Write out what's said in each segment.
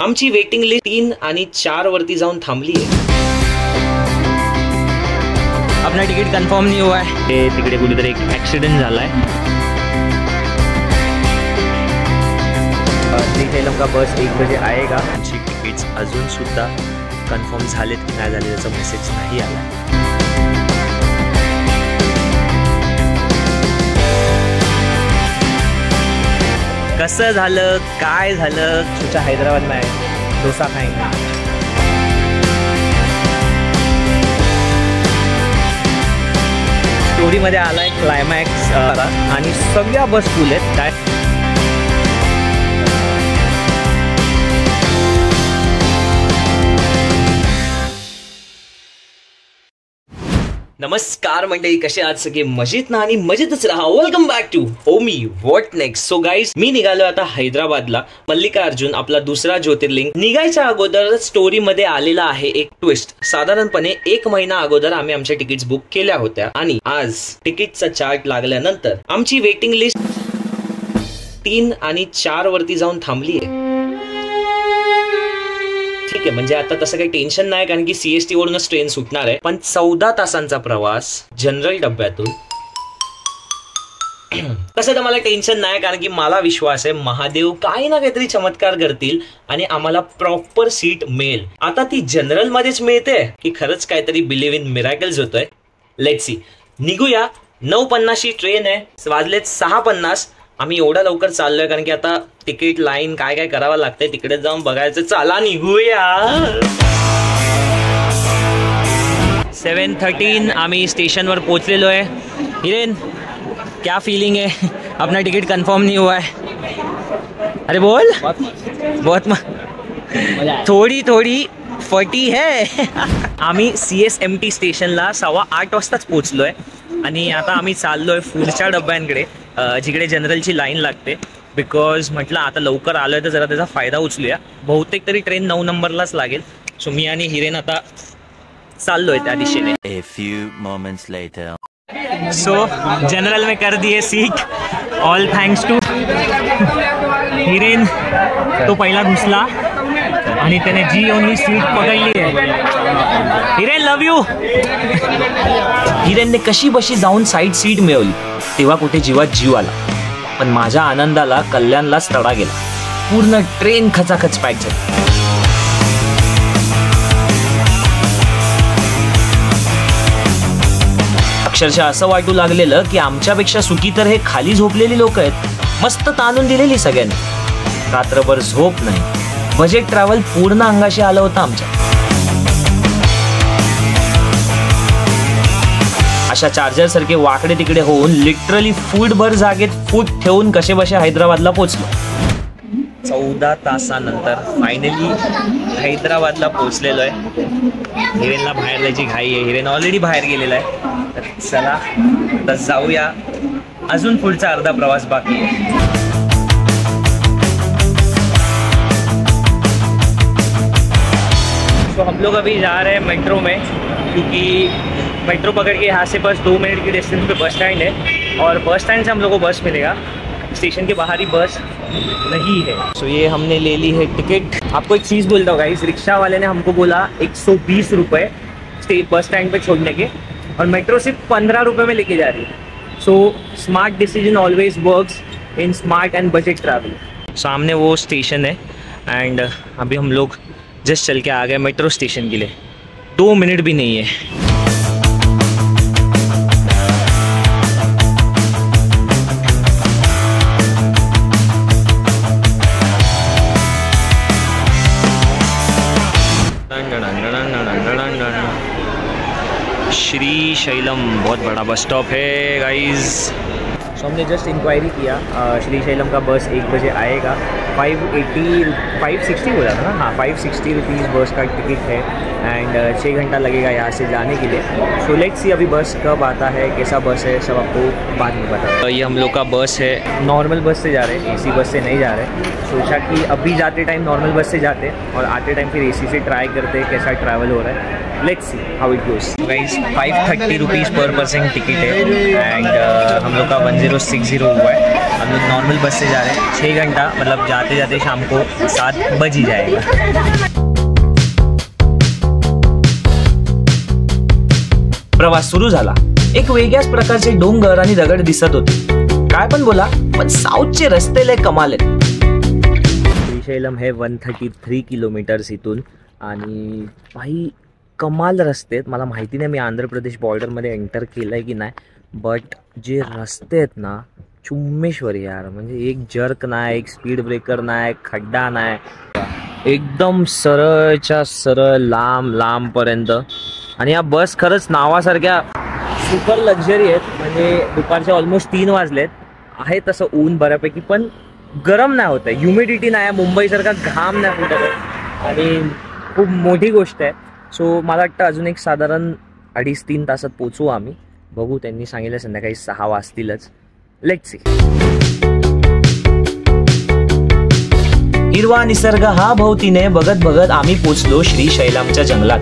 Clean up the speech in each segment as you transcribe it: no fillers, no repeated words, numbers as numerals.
आमची waiting list 3 आणि 4 वरती जाऊन थांबली आहे। अपना टिकट कंफर्म नहीं हुआ है। ते तिकडे कुठेतरी एक ॲक्सिडेंट झालाय। श्री शैलम का बस 1 बजे आएगा। आमची तिकीट्स अजून सुद्धा कन्फर्म झालेत की नाही झाले त्याचा मेसेज नाही आला। कसं झालं काय झालं? तुझ्या हैदराबाद में आहे, डोसा खाएंगे। स्टोरी मध्ये आलाय क्लायमॅक्स आणि सगळ्या बस फुल आहेत। काय नमस्कार मंडळी, कसे आहात सगळे? मजेत ना आणि मजेतच राहा। Welcome back to Omi what next. So guys, मी निघालो आता हैदराबादला। मल्लिकार्जुन आपला दुसरा ज्योतिर्लिंग। निघायच्या अगोदर स्टोरी मध्ये आलेला आहे एक ट्विस्ट। साधारणपणे 1 महिना अगोदर आम्ही आमच्या तिकीट्स बुक केल्या होत्या आणि आज तिकीटचा चार्ट लागल्यानंतर आमची वेटिंग लिस्ट 3 आणि 4 वरती जाऊन थांबली आहे। ठीक आहे, म्हणजे आता तसं काही टेन्शन नाही, कारण की CST वरूनच ट्रेन सुटणार आहे। पण 14 तासांचा प्रवास जनरल डब्यातून तसं तर मला टेन्शन नाही, कारण की मला विश्वास आहे महादेव काही ना काहीतरी चमत्कार करतील आणि आम्हाला प्रॉपर सीट मिळेल। आता ती जनरल मध्येच मिळते की खरंच काहीतरी बिलीव्ह इन मिरॅकल्स होतोय। Let's see. निघूया। 9:50 ट्रेन आहे, वाजलेत 6:50। आम्ही एवढा लवकर चाललोय कारण की आता तिकीट लाईन काय काय करावं लागतंय तिकडे जाऊन बघायचं। चला निघूया। 7:13 आम्ही स्टेशनवर पोहोचलेलो आहे। हिरेन, क्या फीलिंग है? अपना टिकट कंफर्म नहीं हुआ है। अरे बोल। बहुत थोड़ी थोड़ी फटी है। आम्ही CSMT स्टेशनला 8:15 वाजताच पोहोचलोय आणि आता आम्ही चाललोय पुढच्या डब्यांकडे, जिकडे जनरलची लाईन लागते। बिकॉज म्हटलं आता लवकर आलोय तर जरा त्याचा फायदा उचलूया। बहुतेक तरी ट्रेन 9 नंबरलाच लागेल। सो मी आणि हिरेन आता चाललोय त्या दिशेने। A few moments later. So general में कर दिए seat, all thanks to Hiren. तो पहिला घुसला आणि त्याने जी ओनली सीट पकडली आहे। हिरेन लव यू। हिरेनने कशी बशी जाऊन साईड सीट मिळवली तेव्हा कुठे जीवात जीव आला, पण माझ्या आनंदाला कल्याणलाच तडा गेला। पूर्ण ट्रेन खचाखच पॅक झाली। अक्षरशः असं वाटू लागलेलं की आमच्यापेक्षा सुखी तर हे खाली झोपलेली लोक आहेत। मस्त ताणून दिलेली सगळ्यांनी। रात्रभर झोप नाही, बजेट ट्रॅव्हल पूर्ण अंगाशी आलं होतं आमच्या। अशा चार्जर सारखे वाकडे तिकडे होऊन लिटरली फूटभर जागेत फूट ठेवून कसे बसे हैदराबादला पोहोचलो। 14 तासानंतर फायनली हैदराबादला पोहोचलेलो आहे। हिरेनला बाहेर जायची घाई आहे। हिरेन ऑलरेडी बाहेर गेलेला आहे। तर चला आता जाऊया, अजून पुढचा अर्धा प्रवास बाकी आहे। तो हम लोग अभी जा रहे हैं मेट्रो में, क्योंकि मेट्रो पकड़ के यहाँ से बस 2 मिनट की डिस्टेंस पे बस स्टैंड है और बस स्टैंड से हम लोग को बस मिलेगा। स्टेशन के बाहर ही बस नहीं है। सो ये हमने ले ली है टिकट। आपको एक चीज़ बोलता हूँ गाइस, रिक्शा वाले ने हमको बोला 120 रुपये बस स्टैंड पे छोड़ने के, और मेट्रो सिर्फ 15 रुपये में लेके जा रही है। So smart decision always works in smart end budget travel. सामने वो स्टेशन है एंड अभी हम लोग जस्ट चल के आ गए मेट्रो स्टेशन के लिए। 2 मिनट भी नहीं है। श्री शैलम बहुत बड़ा बस स्टॉप है गाइस। सो हमने जस्ट इंक्वायरी किया, श्री शैलम का बस 1 बजे आएगा। 560 बोला था ना? हाँ, 560 रुपीज़ बस का टिकट है एंड 6 घंटा लगेगा यहाँ से जाने के लिए। सो लेट्स सी अभी बस कब आता है, कैसा बस है, सब आपको बाद में बता। ये हम लोग का बस है। नॉर्मल बस से जा रहे हैं, AC बस से नहीं जा रहे। सोचा कि अभी जाते टाइम नॉर्मल बस से जाते और आते टाइम फिर AC से ट्राई करते कैसा ट्रैवल हो रहा है। Let's see how it goes. Guys 530 rupees per person ticket है एंड हम लोग का 1060 हुआ है। हम लोग नॉर्मल बस से जा रहे हैं। 6 घंटा मतलब जाते जाते शाम को 7 बज ही जाएगा। प्रवास सुरू झाला। एक वेगळ्याच प्रकारचे डोंगर आणि दगड दिसत होते। काय पण बोला, पण साऊथचे रस्ते लय कमाल आहेत। श्रीशैलम हे 133 किलोमीटर्स इथून आणि भाई कमाल रस्ते आहेत। मला माहिती नाही मी आंध्र प्रदेश बॉर्डरमध्ये एंटर केलं आहे की नाही, बट जे रस्ते आहेत ना चुम्मेश्वरी यार, म्हणजे एक जर्क नाही, एक स्पीड ब्रेकर नाही, खड्डा नाही, एकदम सरळच्या सरळ लांब लांबपर्यंत। आणि या बस खरंच नावासारख्या सुपर लक्झरी आहेत। म्हणजे दुपारचे ऑलमोस्ट 3 वाजलेत, आहे तसं ऊन बऱ्यापैकी, पण गरम नाही होत आहे, ह्युमिडिटी नाही आहे, मुंबईसारखा घाम नाही फुटत आहे आणि खूप मोठी गोष्ट आहे। सो मला वाटतं अजून एक साधारण 2.5-3 तासात पोचू आम्ही। बघू, त्यांनी सांगितलं संध्याकाळी 6 वाजतीलच। Let's see. हिरवा निसर्ग हा भोवतीने बघत बघत आम्ही पोचलो श्रीशैलमच्या जंगलात।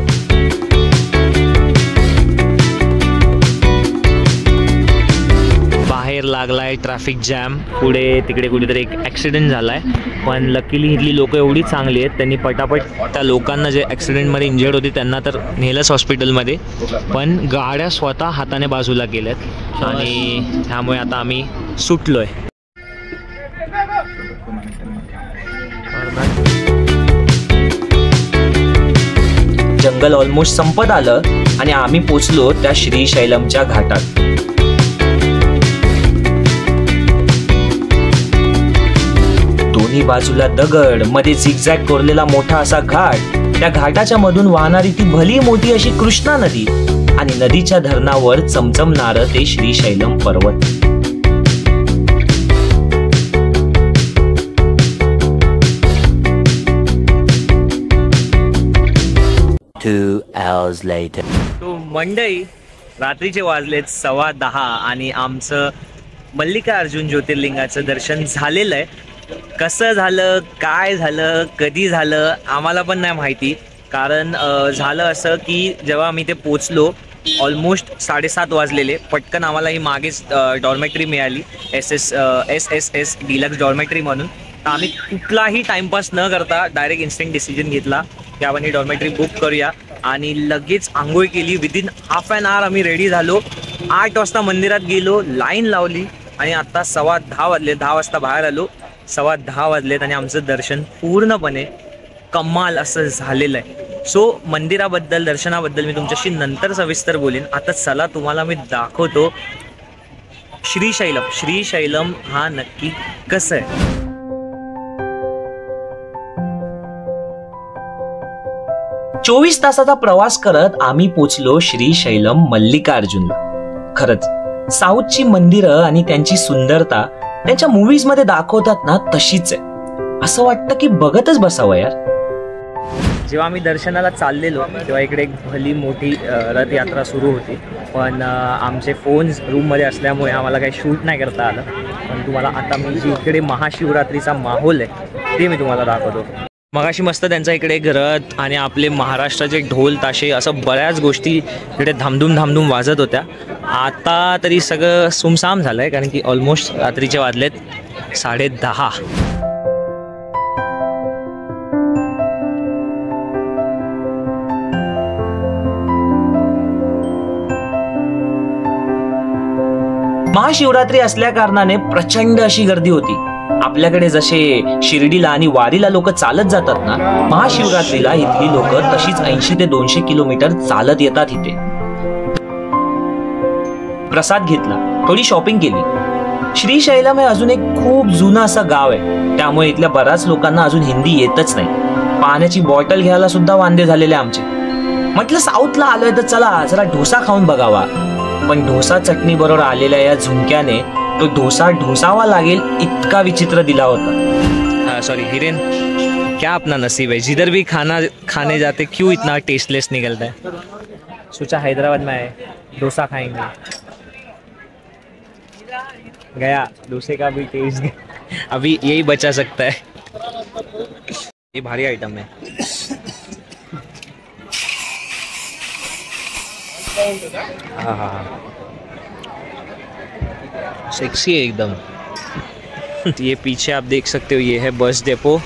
बाहेर लागलाय ट्रॅफिक जॅम, पुढे तिकडे कुठेतरी एक ॲक्सिडेंट झालाय, पण लकीली इथली लोक एवढी चांगली आहेत, त्यांनी पटापट त्या लोकांना जे ॲक्सिडेंटमध्ये इंजर्ड होते त्यांना तर नेलंच हॉस्पिटलमध्ये, पण गाड्या स्वतः हाताने बाजूला केल्यात आणि त्यामुळे आता आम्ही सुटलोय। जंगल ऑलमोस्ट संपत आलं आणि आम्ही पोचलो त्या श्रीशैलमच्या घाटात। दोन्ही बाजूला दगड, मध्ये झिगझॅग कोरलेला मोठा असा घाट, त्या घाटाच्या मधून वाहणारी ती भली मोठी अशी कृष्णा नदी आणि नदीच्या धरणावर चमचमणारं ते श्रीशैलम पर्वत। तो मंडई रात्रीचे वाजलेत 10:15 आणि आमचं मल्लिकार्जुन ज्योतिर्लिंगाचं दर्शन झालेलं आहे। कसं झालं, काय झालं, कधी झालं आम्हाला पण नाही माहिती, कारण झालं असं की जेव्हा आम्ही ते पोचलो ऑलमोस्ट 7:30 वाजलेले। पटकन आम्हाला ही मागेच डॉर्मेटरी मिळाली, SSS डिलक्स डॉर्मेटरी म्हणून। तर आम्ही कुठलाही टाइमपास न करता डायरेक्ट इन्स्टंट डिसिजन घेतला की आपण ही डॉर्मेटरी बुक करूया आणि लगेच आंघोळ केली। विदिन हाफ ॲन आवर आम्ही रेडी झालो। 8 वाजता मंदिरात गेलो, लाईन लावली आणि आता 10:15 वाजले। 10 वाजता बाहेर आलो, 10:15 वाजलेत आणि आमचं दर्शन पूर्णपणे कमाल असं झालेलं आहे। सो मंदिराबद्दल, दर्शनाबद्दल मी तुमच्याशी नंतर सविस्तर बोलेन। आता चला तुम्हाला मी दाखवतो श्रीशैलम। श्रीशैलम हा नक्की कसं आहे। 24 तासाचा प्रवास करत आम्ही पोचलो श्रीशैलम मल्लिकार्जुनला। खरंच साऊथची मंदिरं आणि त्यांची सुंदरता त्यांच्या मूवीज मध्ये दाखवतात ना तशीच आहे, असं वाटतं की बघतच बसावं यार। जेव्हा आम्ही दर्शनाला चाललेलो तेव्हा इकडे एक भली मोठी रथयात्रा सुरू होती, पण आमचे फोन्स रूममध्ये असल्यामुळे आम्हाला काही शूट नाही करता आलं। पण तुम्हाला आता मी जी इकडे महाशिवरात्रीचा माहोल आहे ते मी तुम्हाला दाखवतो। मगाशी मस्त त्यांचा इकडे एक रथ आणि आपले महाराष्ट्राचे ढोल ताशे असं बऱ्याच गोष्टी इकडे धामधूम वाजत होत्या। आता तरी सगळं सुमसाम झालं आहे, कारण की ऑलमोस्ट रात्रीचे वाजलेत 10:30। महाशिवरात्री असल्या कारणाने प्रचंड अशी गर्दी होती। आपल्याकडे जसे शिर्डीला आणि वारीला लोक चालत जातात ना, महाशिवरात्रीला इथली लोक तशीच 80 ते 200 किलोमीटर चालत येतात इथे। प्रसाद घेतला, थोडी शॉपिंग केली। श्रीशैलम हे अजून एक खूप जुनं असं गाव आहे, त्यामुळे इथल्या बऱ्याच लोकांना अजून हिंदी येतच नाही। पाण्याची बॉटल घ्यायला सुद्धा वांदे झालेले आमचे। म्हटलं साऊथला आलोय तर चला जरा डोसा खाऊन बघावा, पण डोसा चटणी बरोबर आलेल्या या झुमक्याने तो डोसा ढोसावा लागेल इतका विचित्र दिला होता। सॉरी हिरेन, क्या अपना नसीब है, जिधर भी खाना खाने जाते क्यों इतना टेस्टलेस निकलता है। सोचा हैदराबाद में आए डोसा खाएंगे, गया डोसे का भी टेस्ट अभी यही बचा सकता है। ये भारी आइटम है। हाँ हाँ सेक्सी है एकदम। ये पीछे आप देख सकते हो, ये है बस डिपो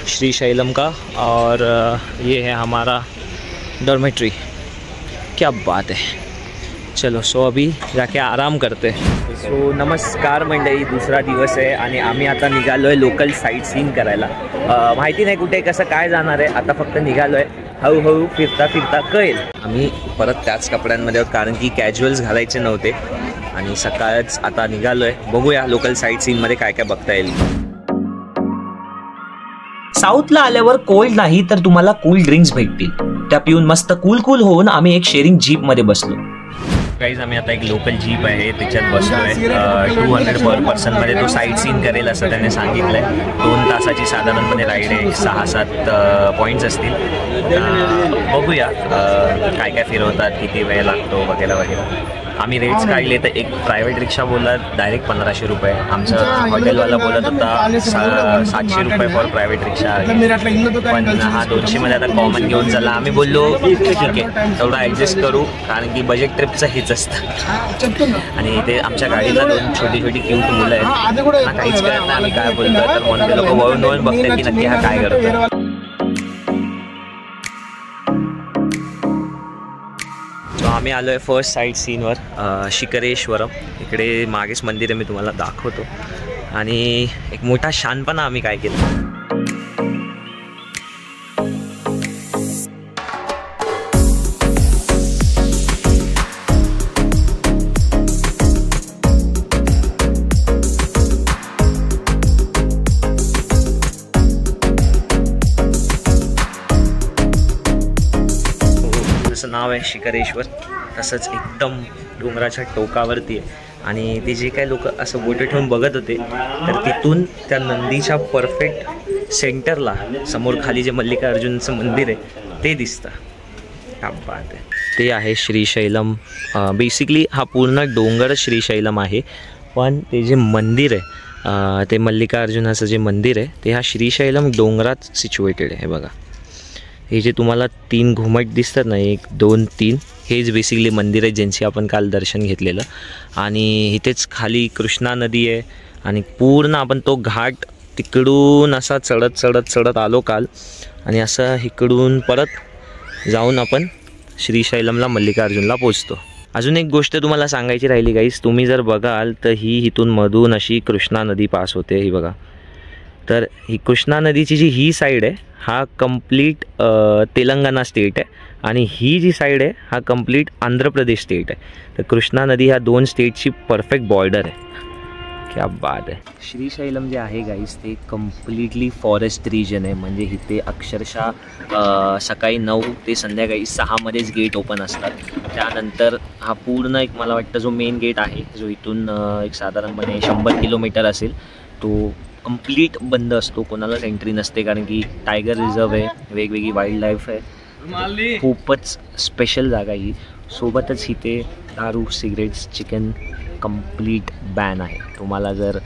श्रीशैलम का, और ये है हमारा डॉर्मेट्री। क्या बात है। चलो अभी जाके आराम करते हैं। नमस्कार मंडळी, दुसरा दिवस आहे आणि आम्ही आता निघालो आहे लोकल साईट सीन करायला। माहिती नाही कुठे कसं काय जाणार आहे, आता फक्त निघालो आहे, हळूहळू फिरता फिरता कळेल। आम्ही परत त्याच कपड्यांमध्ये आहोत कारण की कॅज्युअल्स घालायचे नव्हते आणि सकाळच आता निघालो आहे। बघूया लोकल साईट सीनमध्ये काय काय बघता येईल। साऊथला आल्यावर कोल्ड नाही तर तुम्हाला कूल ड्रिंक्स भेटतील, त्या पिऊन मस्त कूल होऊन आम्ही एक शेअरिंग जीप मध्ये बसलो। गाईज आम्ही आता एक लोकल जीप आहे त्याच्यात बसलोय। 200 पर पर्सन मध्ये तो साईट सीन करेल असं त्याने सांगितलंय। 2 तासाची साधारणपणे राईड आहे, 6-7 पॉईंट्स असतील। बघूया काय काय फिरवतात, किती वेळ लागतो वगैरे वगैरे। आम्ही रेट्स काढले तर एक प्रायव्हेट रिक्षा बोलला डायरेक्ट 1500 रुपये, आमचा हॉटेलवाला बोलत होता 700 रुपये फॉर प्रायव्हेट रिक्षा, पण हा 200 मध्ये आता कॉमन घेऊन चालला। आम्ही बोललो ठीक आहे तेवढं ॲडजस्ट करू कारण की बजेट ट्रिपचं हेच असतं। आणि इथे आमच्या गाडीला 2 छोटी क्यूट मुलं आहेत, काहीच कळत नाही आम्ही काय बोलतो, तर म्हणून ते लोक वळून बघतात की नक्की हा काय करतो। आम्ही आलो आहे फर्स्ट साईट सीनवर, शिकरेश्वरम। इकडे मागेच मंदिर आहे, मी तुम्हाला दाखवतो। आणि एक मोठा शानपणा आम्ही काय केलं, नाव आहे शिखरेश्वर, तसंच एकदम डोंगराच्या टोकावरती आहे। आणि ते जे काही लोक असं बोटे ठेवून बघत होते, तर तिथून त्या नंदीच्या परफेक्ट सेंटरला समोर खाली जे मल्लिकार्जुनचं मंदिर आहे ते दिसतं। क्या बात आहे। ते आहे श्रीशैलम। बेसिकली हा पूर्ण डोंगर श्रीशैलम आहे, पण ते जे मंदिर आहे ते मल्लिकार्जुनाचं जे मंदिर आहे ते हा श्रीशैलम डोंगरात सिच्युएटेड आहे। बघा हे जे तुम्हाला 3 घुमट दिसतात ना, 1 2 3, हेच बेसिकली मंदिर आहे ज्यांची आपण काल दर्शन घेतलेलं। आणि इथेच खाली कृष्णा नदी आहे आणि पूर्ण आपण तो घाट तिकडून असा चढत आलो काल, आणि असं इकडून परत जाऊन आपण श्रीशैलमला मल्लिकार्जुनला पोचतो। अजून एक गोष्ट तुम्हाला सांगायची राहिली गाईस, तुम्ही जर बघाल तर ही इथून मधून अशी कृष्णा नदी पास होते। ही बघा, तर ही कृष्णा नदीची जी ही साईड आहे हा कंप्लीट तेलंगणा स्टेट आहे, आणि ही जी साईड आहे हा कंप्लीट आंध्र प्रदेश स्टेट आहे। तर कृष्णा नदी ह्या 2 स्टेटची परफेक्ट बॉर्डर आहे। क्या बात आहे। श्रीशैलम जे आहे गाईस ते कम्प्लिटली फॉरेस्ट रिजन आहे, म्हणजे इथे अक्षरशः सकाळी 9 ते संध्याकाळी 6 मध्येच गेट ओपन असतात। त्यानंतर हा पूर्ण एक मला वाटतं जो मेन गेट आहे जो इथून एक साधारणपणे 100 किलोमीटर असेल, तो कंप्लीट बंद असतो, कोणालाच एंट्री नसते कारण की टायगर रिझर्व आहे, वेगवेगळी वाईल्ड लाईफ आहे, खूपच स्पेशल जागा ही। सोबतच इथे दारू, सिगरेट्स, चिकन कंप्लीट बॅन आहे। तुम्हाला जर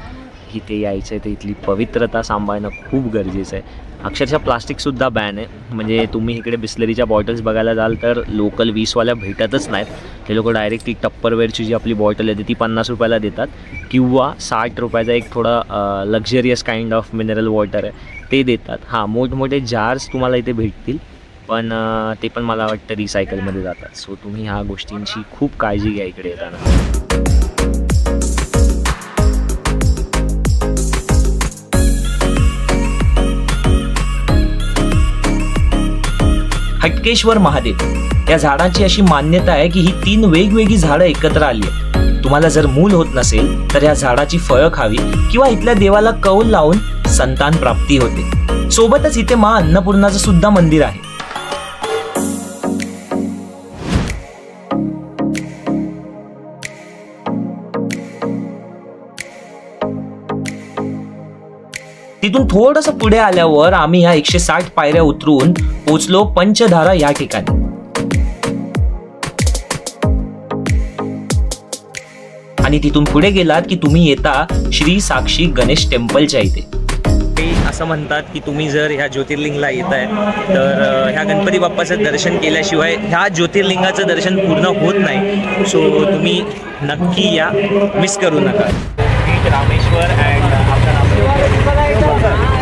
इथे यायचं आहे तर इथली पवित्रता सांभाळणं खूप गरजेचं आहे। अक्षरशः प्लास्टिकसुद्धा बॅन आहे, म्हणजे तुम्ही इकडे बिस्लरीच्या बॉटल्स बघायला जाल तर लोकल 20वाल्या भेटतच नाहीत। हे लोक डायरेक्ट ती टप्परवेअरची जी आपली बॉटल आहे ती 50 रुपयाला देतात, किंवा 60 रुपयाचा एक थोडा luxurious kind of mineral water आहे ते देतात। हां, मोठमोठे जार्स तुम्हाला इथे भेटतील, पण ते पण मला वाटतं रिसायकलमध्ये जातात। सो तुम्ही ह्या गोष्टींची खूप काळजी घ्या इकडे येताना। हटकेश्वर महादेव या झाडाची अशी मान्यता आहे की ही 3 वेगवेगळी झाडं एकत्र आली आहेत। तुम्हाला जर मूल होत नसेल तर या झाडाची फळं खावी किंवा इथल्या देवाला कौल लावून संतान प्राप्ती होते। सोबतच इथे मा अन्नपूर्णाचं सुद्धा मंदिर आहे। तिथून थोडंसं पुढे आल्यावर आम्ही ह्या 160 पायऱ्या उतरून पोचलो पंचधारा या ठिकाणी। आणि तिथून पुढे गेलात की तुम्ही येता श्री साक्षी गणेश टेम्पलच्या इथे। असं म्हणतात की तुम्ही जर ह्या ज्योतिर्लिंगला येत आहे तर ह्या गणपती बाप्पाचं दर्शन केल्याशिवाय ह्या ज्योतिर्लिंगाचं दर्शन पूर्ण होत नाही. सो तुम्ही नक्की या, मिस करू नका. रामेश्वर एंड आपका नाम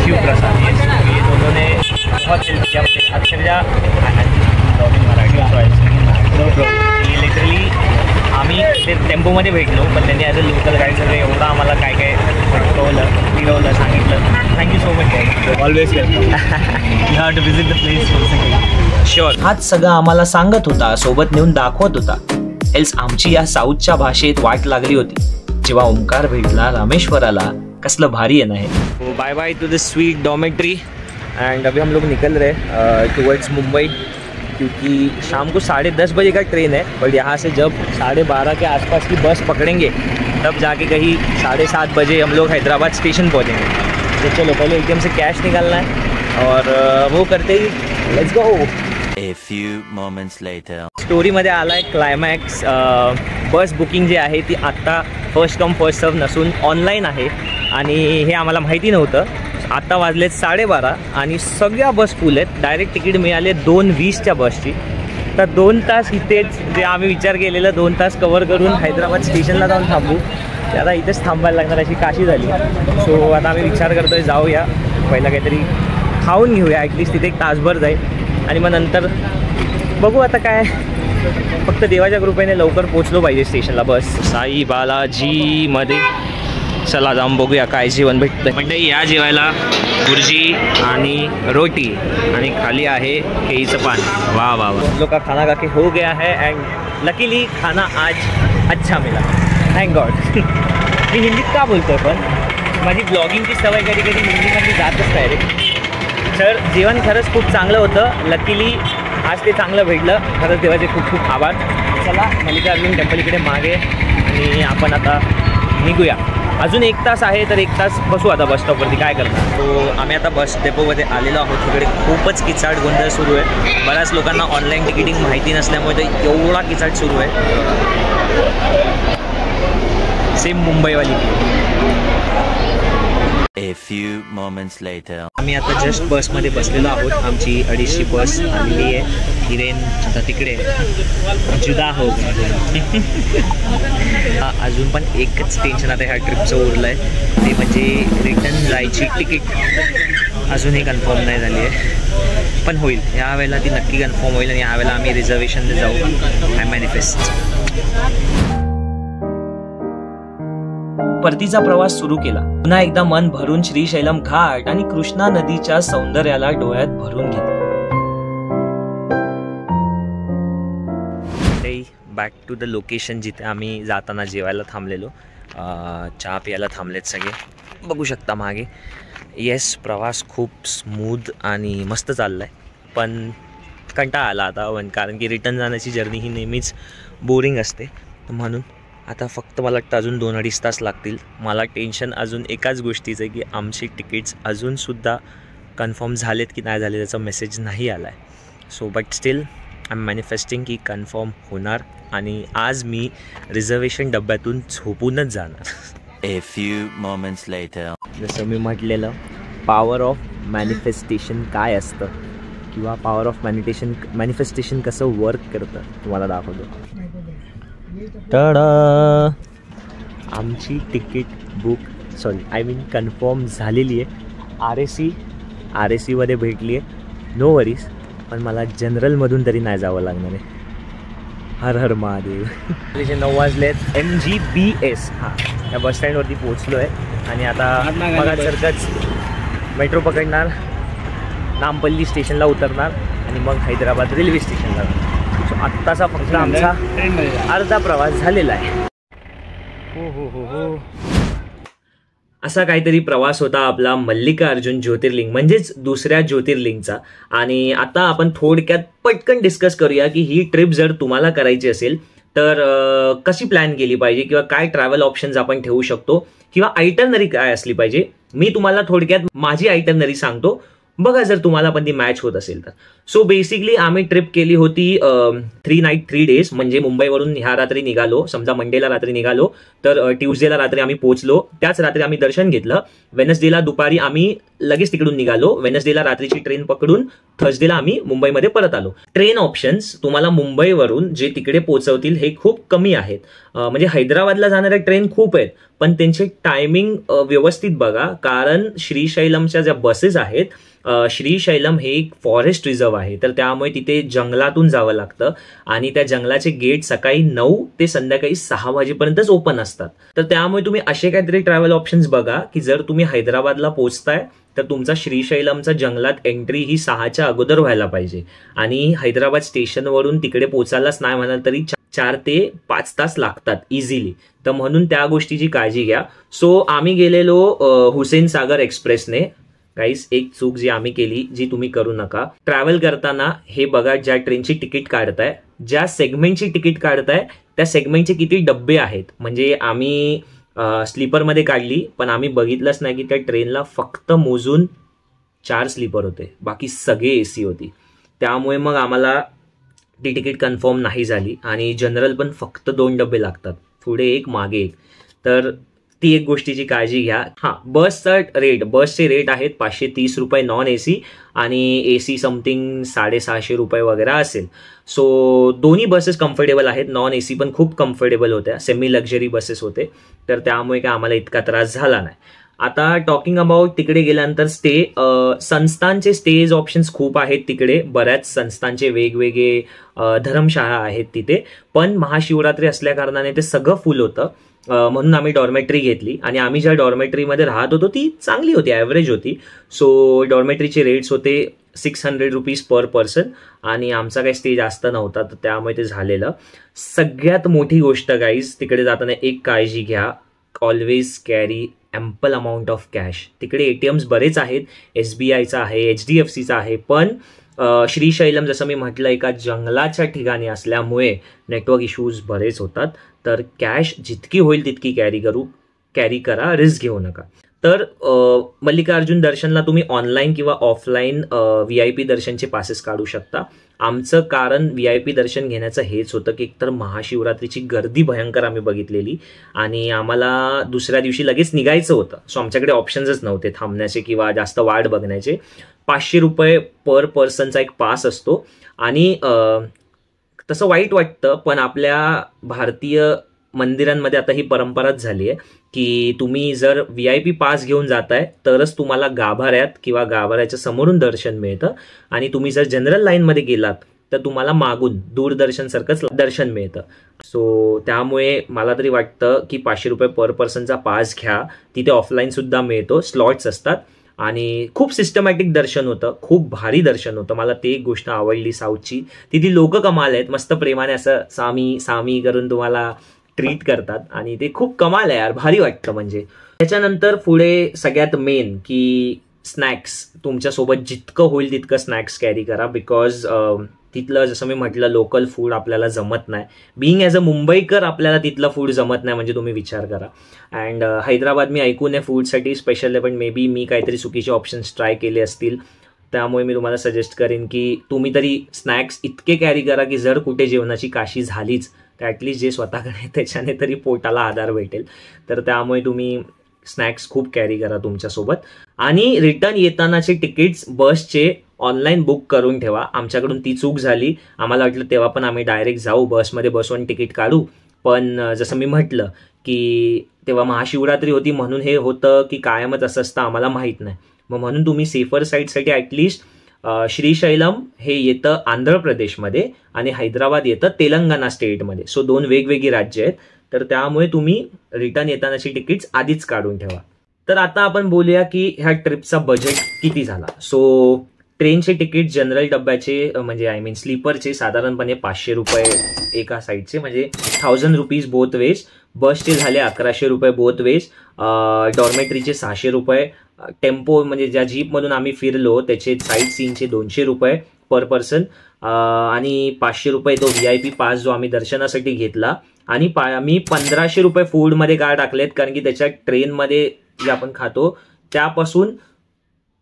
शिवप्रसाद, ये दोनों ने बहुत हेल्प किया मुझे. अक्षरशः मराठी लिटरली आम्ही ते टेम्पोमध्ये भेटलो, पण त्यांनी ॲज अ लोकल गाईड सगळं एवढं आम्हाला काय काय शिकवलं, फिरवलं, सांगितलं. Thank you so much. Always welcome. You have to visit the place. Sure. हाच सगळं आम्हाला सांगत होता, सोबत नेऊन दाखवत होता. एल्स आमची या साऊथच्या भाषेत वाट लागली होती जेव्हा ओमकार भेटला रामेश्वराला. कसलं भारी आहे ना हे. Bye bye to the sweet dormitory and अभी हम लोग निकल रहे टुवर्ड्स मुंबई, क्योंकि शाम को 10:30 बजे का ट्रेन है. बट यहाँ से जब 12:30 के आसपास की बस पकड़ेंगे तब जाके कहीं 7:30 बजे हम लोग हैदराबाद स्टेशन पहुँचेंगे. तो चलो पहले एकदम से कैश निकालना है और वो करते ही let's go. A few moments later. स्टोरीमध्ये आला आहे क्लायमॅक्स. बस बुकिंग जी आहे ती आत्ता फर्स्ट कम फर्स्ट सर्व नसून ऑनलाईन आहे आणि हे आम्हाला माहिती नव्हतं. आत्ता वाजलेत 12:30 आणि सगळ्या बस फुल आहेत. डायरेक्ट तिकीट मिळाले 2:20च्या बसची. तर 2 तास इथेच, जे आम्ही विचार केलेलं 2 तास कवर करून हैदराबाद स्टेशनला जाऊन थांबू, ते आता इथेच थांबायला लागणार अशी काशी झाली. सो आता आम्ही विचार करतो आहे जाऊया, पहिला काहीतरी खाऊन घेऊया, ॲटलिस्ट तिथे 1 तासभर जाईल आणि मग नंतर बघू आता काय. फक्त देवाच्या कृपेने लवकर पोचलो पाहिजे स्टेशनला. बस साई बालाजीमध्ये चला जाऊन बघूया काय जेवण भेटतं. म्हणजे या जेवायला बुर्जी आणि रोटी आणि खाली आहे केळीचं पान. वाह वाह वाह. हम लोग का खाना खा के हो गया है एंड लकीली खाना आज अच्छा मिला, थँक गॉड. मी हिंदीत का बोलतो आहे, पण माझी ब्लॉगिंगची सवय कधी कधी हिंदीमध्ये जातच नाही रे. तर जेवण खरंच खूप चांगलं होतं. लकीली आज ते चांगलं भेटलं. खरंच देवाचे खूप खूप आभार. चला मल्लिकार्जुन टेम्पल इकडे मागे आणि आपण आता निघूया. अजून 1 तास आहे, तर 1 तास बसू आता बस स्टॉपवरती. काय करणार. तो आम्ही आता बस डेपोमध्ये आलेलो आहोत. तिकडे खूपच किचाट गोंधळ सुरू आहे. बऱ्याच लोकांना ऑनलाईन तिकीटिंग माहिती नसल्यामुळे ते एवढा किचाट सुरू आहे. Same मुंबईवाली. A few moments later. आम्ही आता जस्ट बसमध्ये बसलेलो आहोत. आमची 250 बस आलेली आहे. हिरेन आता तिकडे जुदा हो. अजून पण एकच टेन्शन आता ह्या ट्रिपचं उरलं आहे, ते म्हणजे रिटर्न जायची तिकीट अजूनही कन्फर्म नाही झाली आहे. पण होईल, यावेळेला ती नक्की कन्फर्म होईल आणि यावेळेला आम्ही रिझर्वेशनने जाऊ. I manifest. परतीचा प्रवास सुरू केला. पुन्हा एकदा मन भरून श्रीशैलम घाट आणि कृष्णा नदीच्या सौंदर्याला डोळ्यात भरून घेतलं. बॅक टू द लोकेशन जिथे आम्ही जाताना जेवायला थांबलेलो. चहा प्यायला थांबलेत सगळे, बघू शकता मागे. येस, प्रवास खूप स्मूथ आणि मस्त चालला आहे, पण कंटाळा आला आता. कारण की रिटर्न जाण्याची जर्नी ही नेहमीच बोरिंग असते. तर म्हणून आता फक्त मला वाटतं अजून 2-2.5 तास लागतील. मला टेन्शन अजून एकाच गोष्टीचं आहे की आमची तिकीट्स अजूनसुद्धा कन्फर्म झालेत की नाही झाले त्याचा मेसेज नाही आला आहे. So but still I am manifesting की कन्फर्म होणार आणि आज मी रिझर्वेशन डब्यातून झोपूनच जाणार. A few moments later. जसं मी म्हटलेलं, पॉवर ऑफ मॅनिफेस्टेशन काय असतं किंवा पॉवर ऑफ मॅनिफेस्टेशन कसं वर्क करतं तुम्हाला दाखवतो. टाडा, आमची तिकीट कन्फर्म झालेली आहे. आर एस सीमध्ये भेटली आहे. नो वरीज, पण मला जनरलमधून तरी नाही जावं लागणार आहे. हर हर महादेव. 9 वाजलेत. MGBS या बसस्टँडवरती पोचलो आहे आणि आता बघा सरकच मेट्रो पकडणार, नामपल्ली स्टेशनला उतरणार आणि मग हैदराबाद रेल्वे स्टेशनला. सो आत्ताचा फक्त आमचा अर्धा प्रवास झालेला आहे. हो. असा काहीतरी प्रवास होता आपला मल्लिकार्जुन ज्योतिर्लिंग म्हणजेच दुसऱ्या ज्योतिर्लिंगचा. आणि आता आपण थोडक्यात पटकन डिस्कस करूया की ही ट्रिप जर तुम्हाला करायची असेल तर कशी प्लॅन केली पाहिजे किंवा काय ट्रॅव्हल ऑप्शन्स आपण ठेवू शकतो किंवा आयटनरी काय असली पाहिजे. मी तुम्हाला थोडक्यात माझी आयटनरी सांगतो, बघा जर तुम्हाला पण ती मॅच होत असेल तर. सो बेसिकली आम्ही ट्रिप केली होती 3 नाईट 3 डेज, म्हणजे मुंबईवरून ह्या रात्री निघालो, समजा मंडेला रात्री निघालो तर ट्यूजडेला रात्री आम्ही पोहोचलो, त्याच रात्री आम्ही दर्शन घेतलं, वेनसडेला दुपारी आम्ही लगेच तिकडून निघालो, वेनसडेला रात्रीची ट्रेन पकडून थर्सडेला आम्ही मुंबईमध्ये परत आलो. ट्रेन ऑप्शन्स तुम्हाला मुंबईवरून जे तिकडे पोहोचवतील हे खूप कमी आहेत, म्हणजे हैदराबादला जाणाऱ्या ट्रेन खूप आहेत, पण त्यांचे टायमिंग व्यवस्थित बघा, कारण श्रीशैलमच्या ज्या बसेस आहेत, श्रीशैलम हे एक फॉरेस्ट रिझर्व आहे, तर त्यामुळे तिथे जंगलातून जावं लागतं आणि त्या जंगलाचे गेट सकाळी 9 ते संध्याकाळी 6 वाजेपर्यंतच ओपन असतात. तर त्यामुळे तुम्ही असे काहीतरी ट्रॅव्हल ऑप्शन्स बघा की जर तुम्ही हैदराबादला पोहोचताय तर तुमचा श्रीशैलमचा जंगलात एंट्री ही 6च्या अगोदर व्हायला पाहिजे आणि हैदराबाद स्टेशनवरून तिकडे पोचायलाच नाही म्हणाल तरी 4 ते 5 तास लागतात इझिली, तर म्हणून त्या गोष्टीची काळजी घ्या. सो आम्ही गेलेलो हुसेन सागर एक्सप्रेसने. गाईज, एक चूक जी आम्ही केली, जी तुम्ही करू नका, ट्रॅव्हल करताना हे बघा, ज्या ट्रेनची तिकीट काढताय, ज्या सेगमेंटची तिकीट काढताय त्या सेगमेंटचे किती डब्बे आहेत. म्हणजे आम्ही स्लीपरमध्ये काढली, पण आम्ही बघितलंच नाही की त्या ट्रेनला फक्त मोजून 4 स्लीपर होते, बाकी सगळे AC होती, त्यामुळे मग आम्हाला ती तिकीट कन्फर्म नाही झाली आणि जनरल पण फक्त 2 डबे लागतात, पुढे एक मागे एक, तर ती एक गोष्टीची काळजी घ्या. हां, बसचे रेट आहेत 530 रुपये नॉन AC आणि AC समथिंग 650 रुपये वगैरे असेल. सो दोन्ही बसेस कम्फर्टेबल आहेत, नॉन AC पण खूप कम्फर्टेबल होत्या, सेमी लक्झरी बसेस होते, तर त्यामुळे काय आम्हाला इतका त्रास झाला नाही. आता टॉकिंग अबाउट तिकडे गेल्यानंतर स्टे, संस्थांचे स्टेज ऑप्शन्स खूप आहेत तिकडे, बऱ्याच संस्थांचे वेगवेगळे धर्मशाळा आहेत तिथे, पण महाशिवरात्री असल्या कारणाने ते सगळं फुल होतं, म्हणून आम्ही डॉर्मेटरी घेतली आणि आम्ही ज्या डॉर्मेटरीमध्ये राहत होतो ती चांगली होती, ॲव्हरेज होती. सो डॉर्मेटरीचे रेट्स होते 600 रुपीज पर पर्सन आणि आमचा काही स्टे जास्त नव्हता, तर त्यामुळे ते झालेलं. सगळ्यात मोठी गोष्ट गाईज, तिकडे जाताना एक काळजी घ्या, always carry ample amount of cash. तिकडे ATMs बरेच आहेत, SBIचा आहे, HDFCचा आहे, पण श्रीशैलम जसं मी म्हटलं एका जंगलाच्या ठिकाणी असल्यामुळे नेटवर्क इश्यूज बरेच होतात, तर कॅश जितकी होईल तितकी कॅरी करा, रिस्क घेऊ नका. तर मल्लिकार्जुन दर्शनला तुम्ही ऑनलाईन किंवा ऑफलाईन VIP दर्शनचे पासेस काढू शकता. आमचं कारण VIP दर्शन घेण्याचं हेच होतं की एकतर महाशिवरात्रीची गर्दी भयंकर आम्ही बघितलेली आणि आम्हाला दुसऱ्या दिवशी लगेच निघायचं होतं, सो आमच्याकडे ऑप्शन्सच नव्हते थांबण्याचे किंवा जास्त वाट बघण्याचे. 500 रुपये पर पर्सनचा एक पास असतो आणि तसं वाईट वाटतं, पण आपल्या भारतीय मंदिरांमध्ये आता ही परंपराच झाली आहे की तुम्ही जर VIP पास घेऊन जाताय तरच तुम्हाला गाभाऱ्यात किंवा गाभाऱ्याच्या समोरून दर्शन मिळतं आणि तुम्ही जर जनरल लाईनमध्ये गेलात तर तुम्हाला मागून दूरदर्शनसारखंच दर्शन मिळतं. सो त्यामुळे मला तरी वाटतं की 500 रुपये पर पर्सनचा पास घ्या, तिथे ऑफलाईन सुद्धा मिळतो, स्लॉट्स असतात आणि खूप सिस्टमॅटिक दर्शन होतं, खूप भारी दर्शन होतं. मला ते एक गोष्ट आवडली साऊथची, तिथे लोक कमाल आहेत, मस्त प्रेमाने असं सामी करून तुम्हाला ट्रीट करतात आणि ते खूप कमाल आहे यार, भारी वाटतं. म्हणजे त्याच्यानंतर पुढे सगळ्यात मेन की स्नॅक्स, तुमच्यासोबत जितकं होईल तितकं स्नॅक्स कॅरी करा, बिकॉज तिथलं जसं मी म्हटलं लोकल फूड आपल्याला जमत नाही. बिईंग ॲज अ मुंबईकर आपल्याला तिथलं फूड जमत नाही, म्हणजे तुम्ही विचार करा. अँड हैदराबाद मी ऐकून आहे फूडसाठी स्पेशल आहे, पण मे बी मी काहीतरी चुकीचे ऑप्शन्स ट्राय केले असतील, त्यामुळे मी तुम्हाला सजेस्ट करेन की तुम्ही तरी स्नॅक्स इतके कॅरी करा की जर कुठे जेवणाची काशी झालीच तर ॲटलिस्ट जे स्वतःकडे त्याच्याने तरी पोटाला आधार भेटेल. तर त्यामुळे तुम्ही स्नॅक्स खूप कॅरी करा तुमच्यासोबत. आणि रिटर्न येतानाचे तिकीट्स बसचे ऑनलाईन बुक करून ठेवा. आमच्याकडून ती चूक झाली, आम्हाला वाटलं तेव्हा पण आम्ही डायरेक्ट जाऊ बसमध्ये बसवून तिकीट काढू, पण जसं मी म्हटलं की तेव्हा महाशिवरात्री होती म्हणून हे होतं की कायमच असं असतं आम्हाला माहीत नाही. मग म्हणून तुम्ही सेफर साईडसाठी ॲटलिस्ट श्रीशैलम हे येतं आंध्र प्रदेशमध्ये आणि हैदराबाद येतं तेलंगणा स्टेटमध्ये, सो 2 वेगवेगळी राज्य आहेत, तर त्यामुळे तुम्ही रिटर्न येतानाची तिकीट्स आधीच काढून ठेवा. तर आता आपण बोलूया की ह्या ट्रिपचा बजेट किती झाला. सो ट्रेनचे तिकीट जनरल डब्याचे म्हणजे स्लीपरचे साधारणपणे 500 रुपये एका साईडचे, म्हणजे 1000 रुपीज बोथ वेज. बसचे झाले 1100 रुपये बोथ वेज. डॉर्मेटरीचे 600 रुपये. टेम्पो म्हणजे ज्या जीपमधून आम्ही फिरलो त्याचे साईट सीनचे 200 रुपये पर पर्सन आणि 500 रुपये तो VIP पास जो आम्ही दर्शनासाठी घेतला. आणि आम्ही 1500 रुपये फूडमध्ये का टाकलेत, कारण की त्याच्या ट्रेनमध्ये जे आपण खातो त्यापासून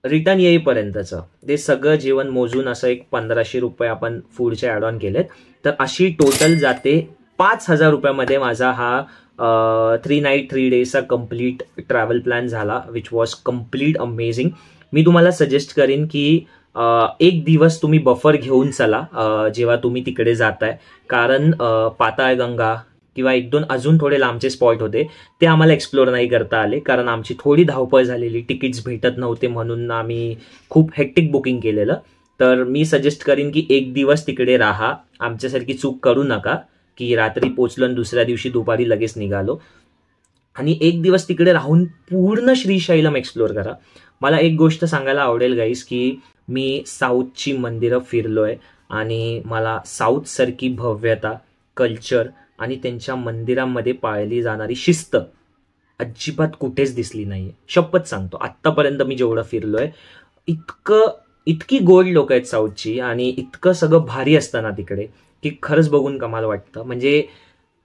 रिटर्न येईपर्यंतचं ते सगळं जेवण मोजून असं एक 1500 रुपये आपण फूडचे ॲड ऑन केलेत. तर अशी टोटल जाते 5000 रुपयामध्ये माझा हा 3 नाईट 3 डेजचा कम्प्लीट ट्रॅव्हल प्लॅन झाला, विच वॉज कम्प्लीट अमेझिंग. मी तुम्हाला सजेस्ट करीन की एक दिवस तुम्ही बफर घेऊन चला जेव्हा तुम्ही तिकडे जाताय, कारण पाताळगंगा किंवा 1-2 अजून थोडे लांबचे स्पॉट होते ते आम्हाला एक्सप्लोर नाही करता आले, कारण आमची थोडी धावपळ झालेली, तिकीट्स भेटत नव्हते म्हणून आम्ही खूप हेक्टिक बुकिंग केलेलं. तर मी सजेस्ट करीन की एक दिवस तिकडे राहा, आमच्यासारखी चूक करू नका की रात्री पोचलो आणि दुसऱ्या दिवशी दुपारी लगेच निघालो. आणि एक दिवस तिकडे राहून पूर्ण श्रीशैलम एक्सप्लोर करा. मला एक गोष्ट सांगायला आवडेल गाईस की मी साऊथची मंदिरं फिरलोय आणि मला साऊथसारखी भव्यता, कल्चर आणि त्यांच्या मंदिरांमध्ये पाळली जाणारी शिस्त अजिबात कुठेच दिसली नाहीये. शपथ सांगतो, आत्तापर्यंत मी जेवढं फिरलोय इतकी गोड लोक आहेत साऊथची आणि इतकं सगळं भारी असतं ना तिकडे की खरंच बघून कमाल वाटतं. म्हणजे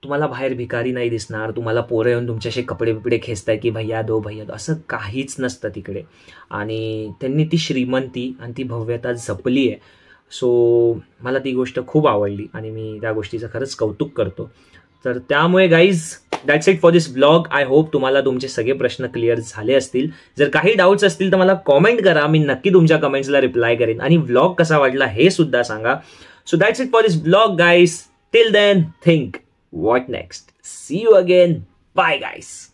तुम्हाला बाहेर भिकारी नाही दिसणार, तुम्हाला पोरं येऊन तुमच्याशी कपडे बिपडे खेचताय की भैया दो असं काहीच नसतं तिकडे. आणि त्यांनी ती श्रीमंती आणि ती भव्यता जपली आहे. सो मला ती गोष्ट खूप आवडली आणि मी त्या गोष्टीचं खरंच कौतुक करतो. तर त्यामुळे guys that's it for this blog. I hope तुम्हाला तुमचे सगळे प्रश्न क्लिअर झाले असतील. जर काही डाऊट्स असतील तर मला कॉमेंट करा, मी नक्की तुमच्या कमेंट्सला रिप्लाय करेन. आणि व्लॉग कसा वाटला हे सुद्धा सांगा. So that's it for this blog guys. Till then think what next. See you again. Bye guys.